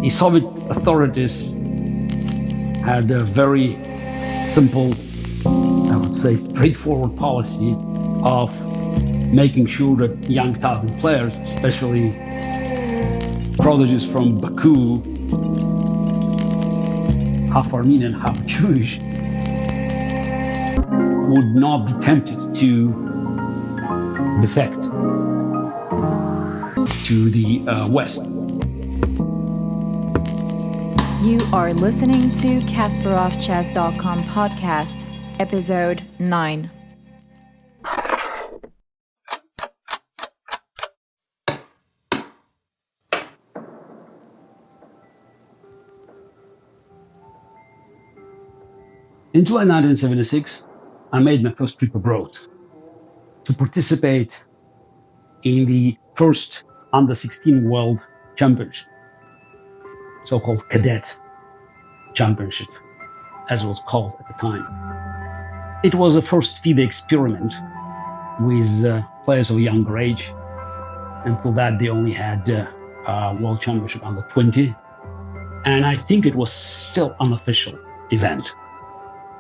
The Soviet authorities had a very simple, I would say straightforward policy of making sure that young talented players, especially prodigies from Baku, half Armenian, half Jewish, would not be tempted to defect to the West. You are listening to Kasparovchess.com podcast, episode 9. In July 1976, I made my first trip abroad to participate in the first Under-16 World Championship, so-called Cadet Championship, as it was called at the time. It was a first FIDE experiment with players of a younger age. Until that, they only had World Championship under 20. And I think it was still an unofficial event.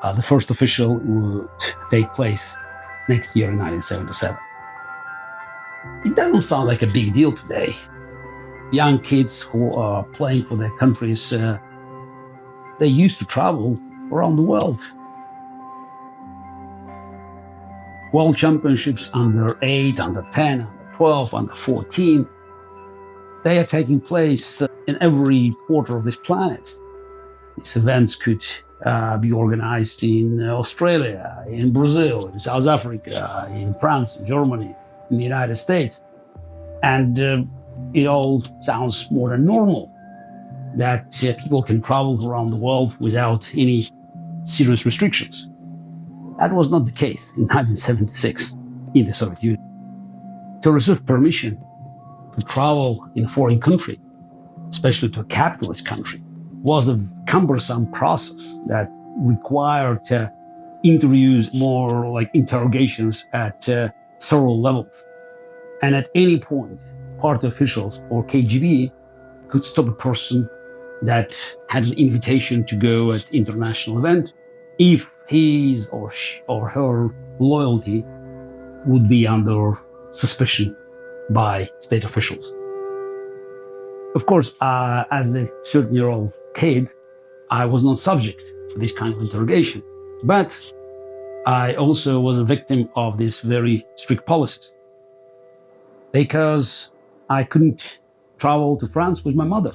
The first official would take place next year in 1977. It doesn't sound like a big deal today. Young kids who are playing for their countries, they used to travel around the world. World championships under 8, under 10, under 12, under 14, they are taking place in every quarter of this planet. These events could be organized in Australia, in Brazil, in South Africa, in France, in Germany, in the United States. And it all sounds more than normal that people can travel around the world without any serious restrictions. That was not the case in 1976 in the Soviet Union. To receive permission to travel in a foreign country, especially to a capitalist country, was a cumbersome process that required interviews, more like interrogations at several levels. And at any point, party officials or KGB could stop a person that had an invitation to go at international event if his or her loyalty would be under suspicion by state officials. Of course, as a 13-year-old kid, I was not subject to this kind of interrogation, but I also was a victim of these very strict policies because I couldn't travel to France with my mother.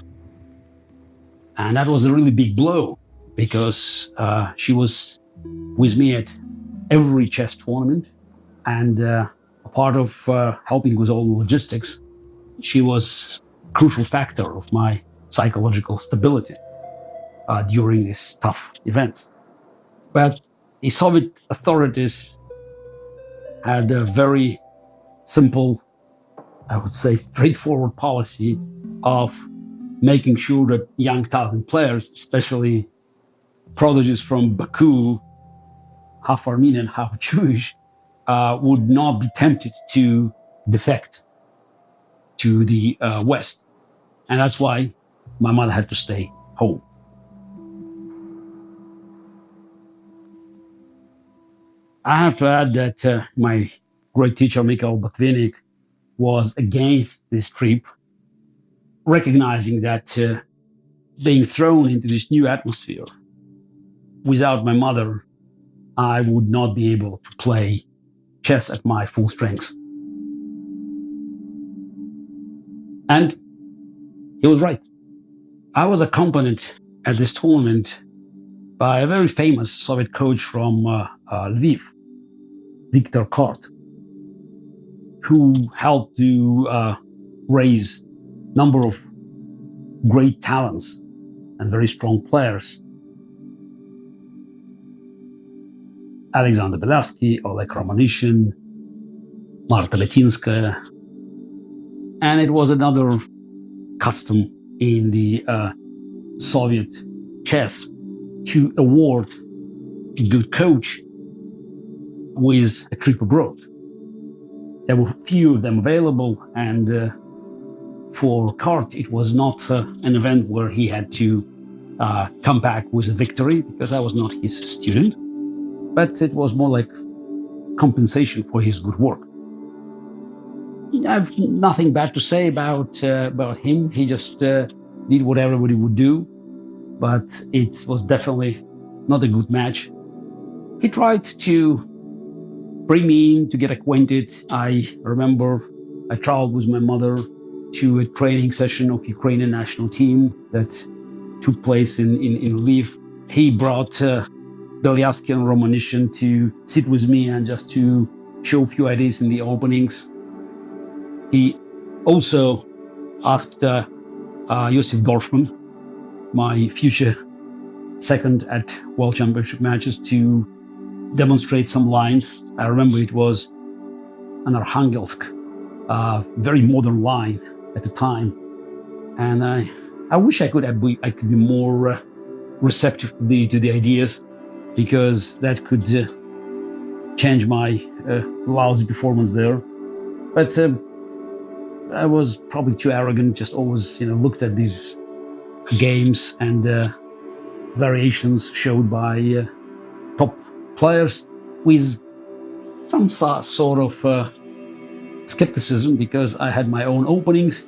And that was a really big blow because she was with me at every chess tournament, and a part of helping with all the logistics, she was a crucial factor of my psychological stability during these tough events. But the Soviet authorities had a very simple, I would say straightforward policy of making sure that young talented players, especially prodigies from Baku, half Armenian, half Jewish, would not be tempted to defect to the West. And that's why my mother had to stay home. I have to add that my great teacher, Mikhail Botvinnik, was against this trip, recognizing that being thrown into this new atmosphere, without my mother, I would not be able to play chess at my full strength. And he was right. I was accompanied at this tournament by a very famous Soviet coach from Lviv, Viktor Kort, who helped to raise a number of great talents and very strong players. Alexander Belavsky, Oleg Romanishin, Marta Letinskaya. And it was another custom in the Soviet chess to award a good coach with a trip abroad. There were few of them available, and for Kart, it was not an event where he had to come back with a victory, because I was not his student, but it was more like compensation for his good work. I have nothing bad to say about him. He just did what everybody would do, but it was definitely not a good match. He tried to bring me in to get acquainted. I remember I traveled with my mother to a training session of Ukrainian national team that took place in Lviv. He brought Belyavsky and Romanishin to sit with me and just to show a few ideas in the openings. He also asked Josef Dorfman, my future second at World Championship matches, to demonstrate some lines. I remember it was an Arkhangelsk, very modern line at the time, and I wish I could be more receptive to the ideas, because that could change my lousy performance there. But I was probably too arrogant, just always looked at these games and variations showed by top players with some sort of skepticism, because I had my own openings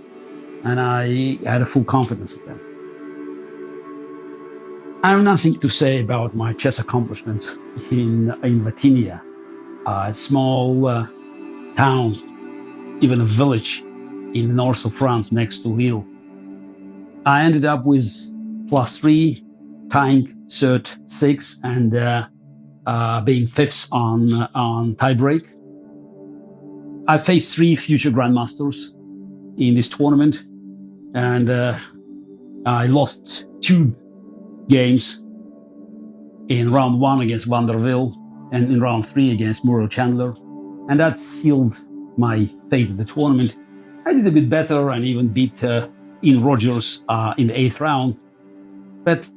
and I had a full confidence in them. I have nothing to say about my chess accomplishments in Wattignies, a small town, even a village in the north of France next to Lille. I ended up with +3, tying cert 6, and being fifth on tiebreak. I faced 3 future grandmasters in this tournament, and I lost 2 games in round 1 against Vanderville and in round 3 against Muriel Chandler, and that sealed my fate in the tournament. I did a bit better and even beat Ian Rogers in the 8th round, but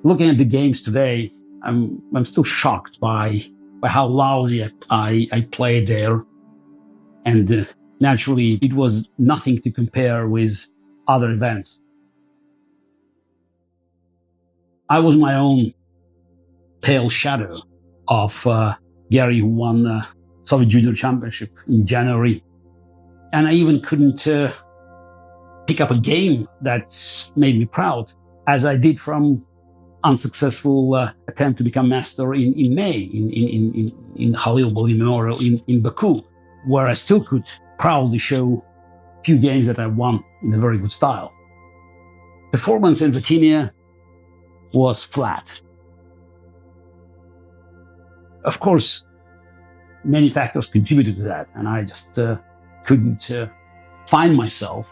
looking at the games today, I'm still shocked by how lousy I played there, and naturally it was nothing to compare with other events. I was my own pale shadow of Garry, who won the Soviet Junior Championship in January. And I even couldn't pick up a game that made me proud, as I did from unsuccessful attempt to become master in May in Khalil Bali Memorial in Baku, where I still could proudly show a few games that I won in a very good style. Performance in Wattignies was flat. Of course, many factors contributed to that, and I just couldn't find myself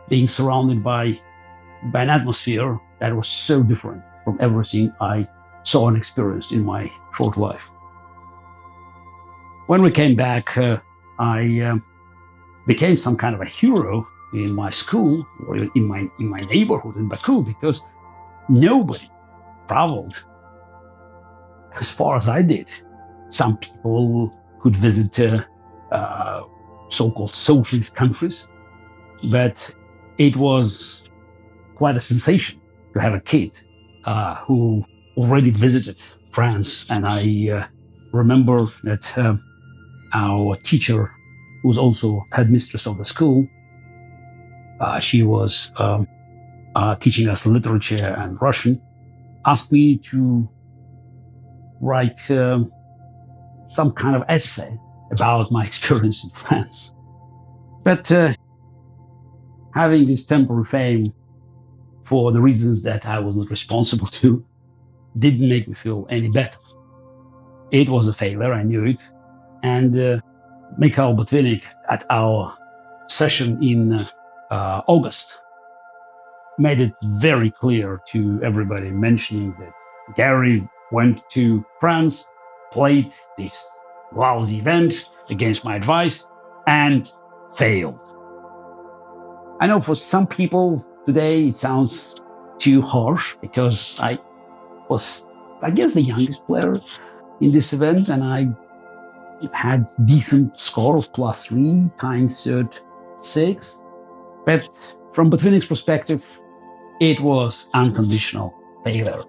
being surrounded by an atmosphere that was so different from everything I saw and experienced in my short life. When we came back, I became some kind of a hero in my school or in my neighborhood in Baku, because nobody traveled as far as I did. Some people could visit so-called socialist countries, but it was quite a sensation to have a kid who already visited France. And I remember that our teacher, who was also headmistress of the school, she was teaching us literature and Russian, asked me to write some kind of essay about my experience in France. But having this temporary fame, for the reasons that I was not responsible to, didn't make me feel any better. It was a failure, I knew it. And Mikhail Botvinnik, at our session in August, made it very clear to everybody, mentioning that Garry went to France, played this lousy event against my advice, and failed. I know for some people today it sounds too harsh, because I was, I guess, the youngest player in this event, and I had decent score of +3 times cert 6. But from Botvinnik's perspective, it was unconditional failure.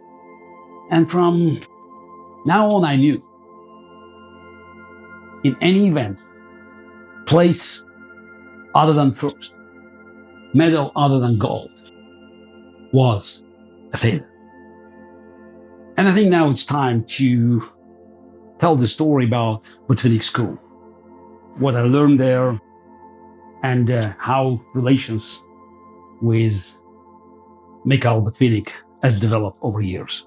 And from now on, I knew in any event, place other than first, medal other than gold, was a failure. And I think now it's time to tell the story about Botvinnik School, what I learned there, and how relations with Mikhail Botvinnik has developed over years.